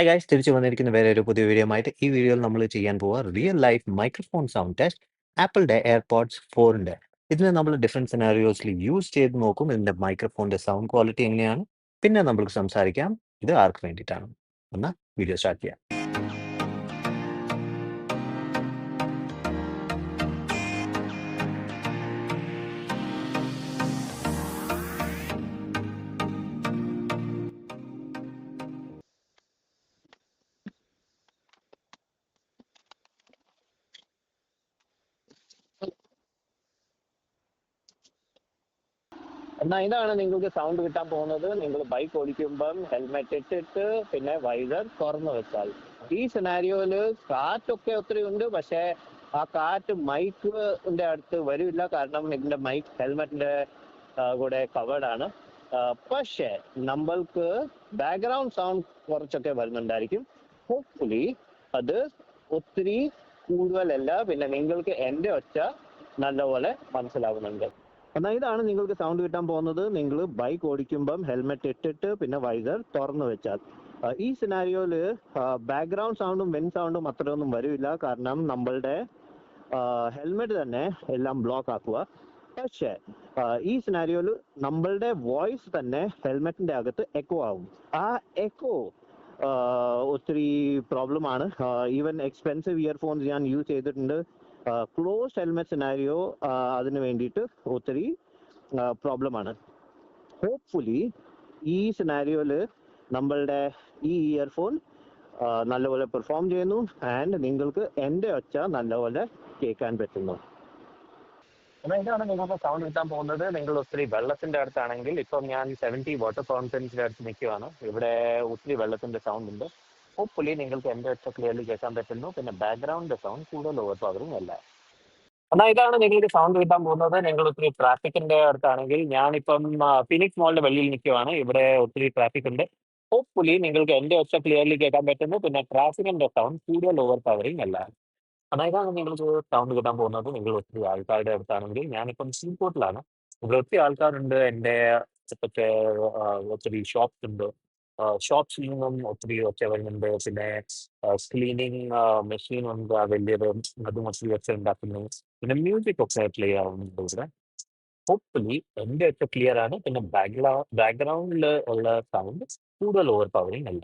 Hi guys, തിരിച്ചു വന്നിരിക്കുന്ന വേറെ ഒരു പുതിയ വീഡിയോ ആയിട്ട്. ഈ വീഡിയോയിൽ നമ്മൾ ചെയ്യാൻ പോവുക real life microphone sound test ആപ്പിളിന്റെ എയർപോഡ്സ് 4ന്റെ. ഇതിനെ നമ്മൾ ഡിഫറെന്റ് സിനാരിയോസിൽ യൂസ് ചെയ്ത് നോക്കും. ഇതിന്റെ മൈക്രോഫോണിന്റെ സൗണ്ട് ക്വാളിറ്റി എങ്ങനെയാണ്, പിന്നെ നമുക്ക് സംസാരിക്കാം ഇത് ആർക്ക് വേണ്ടിയിട്ടാണ്. എന്നാൽ വീഡിയോ സ്റ്റാർട്ട് ചെയ്യാം. എന്നാൽ ഇതാണ് നിങ്ങൾക്ക് സൗണ്ട് കിട്ടാൻ പോകുന്നത്. നിങ്ങൾ ബൈക്ക് ഓടിക്കുമ്പം ഹെൽമെറ്റ് ഇട്ടിട്ട് പിന്നെ വൈസർ തുറന്നു വെച്ചാൽ. ഈ സിനാരിയോയില് കാറ്റൊക്കെ ഒത്തിരി ഉണ്ട്, പക്ഷെ ആ കാറ്റ് മൈക്കിന്റെ അടുത്ത് വരില്ല, കാരണം ഇതിന്റെ മൈക്ക് ഹെൽമെറ്റിന്റെ കൂടെ കവേർഡ് ആണ്. പക്ഷെ നമ്മൾക്ക് ബാക്ക്ഗ്രൗണ്ട് സൗണ്ട് കുറച്ചൊക്കെ വരുന്നുണ്ടായിരിക്കും. ഹോപ്പ്ഫുള്ളി അത് ഒത്തിരി കൂടുതലല്ല, പിന്നെ നിങ്ങൾക്ക് എൻ്റെ ഒച്ച നല്ലപോലെ മനസ്സിലാവുന്നുണ്ട്. എന്നാൽ ഇതാണ് നിങ്ങൾക്ക് സൗണ്ട് കിട്ടാൻ പോകുന്നത്. നിങ്ങൾ ബൈക്ക് ഓടിക്കുമ്പം ഹെൽമെറ്റ് ഇട്ടിട്ട് പിന്നെ വൈസർ തുറന്നു വെച്ചാൽ. ഈ സിനാരിയോയില് ബാക്ക്ഗ്രൗണ്ട് സൗണ്ടും വെൻ സൗണ്ടും അത്രയൊന്നും വരില്ല, കാരണം നമ്മളുടെ ഹെൽമെറ്റ് തന്നെ എല്ലാം ബ്ലോക്ക് ആക്കുക. പക്ഷേ ഈ സിനാരിയോയില് നമ്മളുടെ വോയിസ് തന്നെ ഹെൽമെറ്റിന്റെ അകത്ത് എക്കോ ആവും. ആ എക്കോ ഒത്തിരി പ്രോബ്ലം ആണ്. ഈവൻ എക്സ്പെൻസീവ് ഇയർഫോൺസ് ഞാൻ യൂസ് ചെയ്തിട്ടുണ്ട്. ക്ലോസ് ഹെൽമെറ്റ് സിനാരിയോ അതിന് വേണ്ടിയിട്ട് ഒത്തിരി പ്രോബ്ലമാണ്. ഹോപ്പ്ഫുള്ളി ഈ സിനാരിയോയിൽ നമ്മളുടെ ഈ ഇയർഫോൺ നല്ലപോലെ പെർഫോം ചെയ്യുന്നു, ആൻഡ് നിങ്ങൾക്ക് എൻ്റെ ഒച്ച നല്ലപോലെ കേൾക്കാൻ പറ്റുന്നു. എന്നാൽ ഇതാണ് നിങ്ങൾക്ക് സൗണ്ട് കിട്ടാൻ പോകുന്നത്. നിങ്ങൾ ഒത്തിരി വെള്ളത്തിന്റെ അടുത്താണെങ്കിൽ, ഇപ്പം ഞാൻ 70 വാട്ടർ ഫൗണ്ടൻസിന്റെ അടുത്ത് നിൽക്കുവാണ്. ഇവിടെ ഒത്തിരി വെള്ളത്തിന്റെ സൗണ്ട് ഉണ്ട്. ഹോപ്പ്ഫുള്ളി നിങ്ങൾക്ക് എൻ്റെ ഒച്ച ക്ലിയർലി കേൾക്കാൻ പറ്റുന്നു, പിന്നെ ബാക്ക്ഗ്രൗണ്ട് സൗണ്ട് കൂടുതൽ ഓവർ പവറും അല്ല. എന്നാൽ ഇതാണ് നിങ്ങൾക്ക് സൗണ്ട് കിട്ടാൻ പോകുന്നത്. നിങ്ങൾ ഒത്തിരി ട്രാഫിക്കിന്റെ അടുത്താണെങ്കിൽ, ഞാനിപ്പം ഫിനിക്സ് മോളിന്റെ വെളിയിൽ നിൽക്കുവാണ്. ഇവിടെ ഒത്തിരി ട്രാഫിക് ഉണ്ട്. ഹോപ്പ്ഫുള്ളി നിങ്ങൾക്ക് എൻ്റെ ഒച്ച ക്ലിയർലി കേൾക്കാൻ പറ്റുന്നു, പിന്നെ ട്രാഫിക്കിന്റെ സൗണ്ട് കൂടുതൽ ഓവർ പവറിങ് അല്ല. എന്നാൽ ഇതാണ് നിങ്ങൾക്ക് സൗണ്ട് കിട്ടാൻ പോകുന്നത്. നിങ്ങൾ ഒത്തിരി ആൾക്കാരുടെ അടുത്താണെങ്കിൽ, ഞാനിപ്പം സീപോർട്ടിലാണ്. ഇവിടെ ഒത്തിരി ആൾക്കാരുണ്ട്. എൻ്റെ അടുത്തൊക്കെ ഒത്തിരി ഷോപ്സ് ഉണ്ട്. ഷോപ്സിൽ നിന്നും ഒത്തിരി ഒച്ച വരുന്നുണ്ട്. പിന്നെ ക്ലീനിങ് മെഷീൻ ഉണ്ട്, വലിയത്, അതും ഒത്തിരി ഒച്ച ഉണ്ടാക്കുന്നു. പിന്നെ മ്യൂസിക് ഒക്കെ പ്ലേ ആവുന്നുണ്ട് ഇവിടെ. ഹോപ്പ്ഫുള്ളി എൻ്റെ ഒച്ച ക്ലിയർ ആണ്, പിന്നെ ബാക്ക്ഗ്രൗണ്ടിൽ ഉള്ള സൗണ്ട് കൂടുതൽ ഓവർ പവറിങ് അല്ല.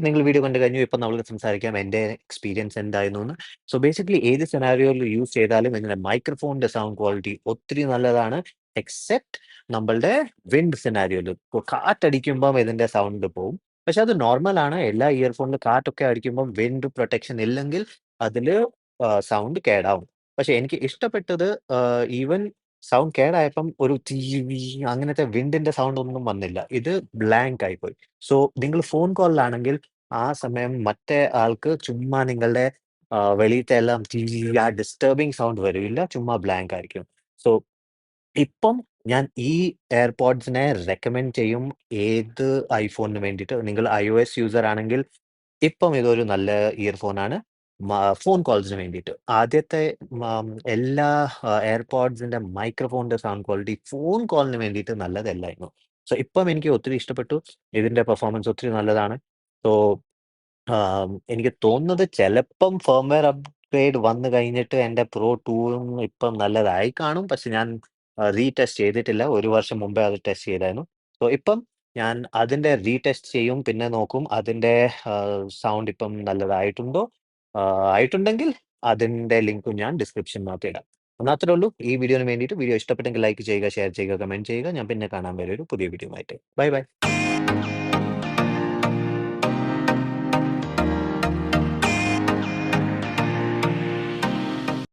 നിങ്ങൾ വീഡിയോ കണ്ടു കഴിഞ്ഞു. ഇപ്പം നമ്മൾ സംസാരിക്കാം എൻ്റെ എക്സ്പീരിയൻസ് എന്തായിരുന്നു എന്ന്. സോ ബേസിക്കലി ഏത് സിനാരിയോയിൽ യൂസ് ചെയ്താലും ഇതിന്റെ മൈക്രോഫോണിന്റെ സൗണ്ട് ക്വാളിറ്റി ഒത്തിരി നല്ലതാണ്. എക്സെപ്റ്റ് നമ്മളുടെ വിൻഡ് സിനാരിയോയിൽ കാറ്റടിക്കുമ്പം ഇതിന്റെ സൗണ്ട് പോവും. പക്ഷെ അത് നോർമൽ ആണ്. എല്ലാ ഇയർഫോണിലും കാറ്റൊക്കെ അടിക്കുമ്പം വിൻഡ് പ്രൊട്ടക്ഷൻ ഇല്ലെങ്കിൽ അതിൽ സൗണ്ട് കേടാവും. പക്ഷെ എനിക്ക് ഇഷ്ടപ്പെട്ടത്, ഈവൻ സൗണ്ട് കേടായപ്പം ഒരു ടി വി അങ്ങനത്തെ വിൻഡിന്റെ സൗണ്ട് ഒന്നും വന്നില്ല. ഇത് ബ്ലാങ്ക് ആയിപ്പോയി. സോ നിങ്ങൾ ഫോൺ കോളിലാണെങ്കിൽ ആ സമയം മറ്റേ ആൾക്ക് ചുമ്മാ നിങ്ങളുടെ വെളിയിലത്തെ എല്ലാം ആ ഡിസ്റ്റർബിങ് സൗണ്ട് വരില്ല, ചുമ്മാ ബ്ലാങ്ക് ആയിരിക്കും. സോ ഇപ്പം ഞാൻ ഈ എയർപോഡ്സിനെ റെക്കമെൻഡ് ചെയ്യും ഏത് ഐഫോണിന് വേണ്ടിയിട്ട്. നിങ്ങൾ iOS യൂസർ ആണെങ്കിൽ ഇപ്പം ഇതൊരു നല്ല ഇയർഫോൺ ആണ് ഫോൺ കോൾസിന് വേണ്ടിയിട്ട്. ആദ്യത്തെ എല്ലാ എയർപോഡ്സിന്റെ മൈക്രോഫോണിന്റെ സൗണ്ട് ക്വാളിറ്റി ഫോൺ കോളിന് വേണ്ടിയിട്ട് നല്ലതല്ലായിരുന്നു. സോ ഇപ്പം എനിക്ക് ഒത്തിരി ഇഷ്ടപ്പെട്ടു. ഇതിന്റെ പെർഫോമൻസ് ഒത്തിരി നല്ലതാണ്. സോ എനിക്ക് തോന്നുന്നത് ചിലപ്പം ഫേംവെയർ അപ്ഗ്രേഡ് വന്നു കഴിഞ്ഞിട്ട് എൻ്റെ പ്രോ 2 ഇപ്പം നല്ലതായി കാണും. പക്ഷെ ഞാൻ റീടെസ്റ്റ് ചെയ്തിട്ടില്ല. 1 വർഷം മുമ്പേ അത് ടെസ്റ്റ് ചെയ്തായിരുന്നു. സോ ഇപ്പം ഞാൻ അതിന്റെ റീടെസ്റ്റ് ചെയ്യും, പിന്നെ നോക്കും അതിന്റെ സൗണ്ട് ഇപ്പം നല്ലതായിട്ടുണ്ടോ. ആയിട്ടുണ്ടെങ്കിൽ അതിന്റെ ലിങ്കും ഞാൻ ഡിസ്ക്രിപ്ഷനകത്ത് ഇടാം. എന്നാൽ അത്രേ ഉള്ളൂ ഈ വീഡിയോന് വേണ്ടിയിട്ട്. വീഡിയോ ഇഷ്ടപ്പെട്ടെങ്കിൽ ലൈക്ക് ചെയ്യുക, ഷെയർ ചെയ്യുക, കമന്റ് ചെയ്യുക. ഞാൻ പിന്നെ കാണാൻ വരെ ഒരു പുതിയ വീഡിയോ ആയിട്ട്. Bye bye.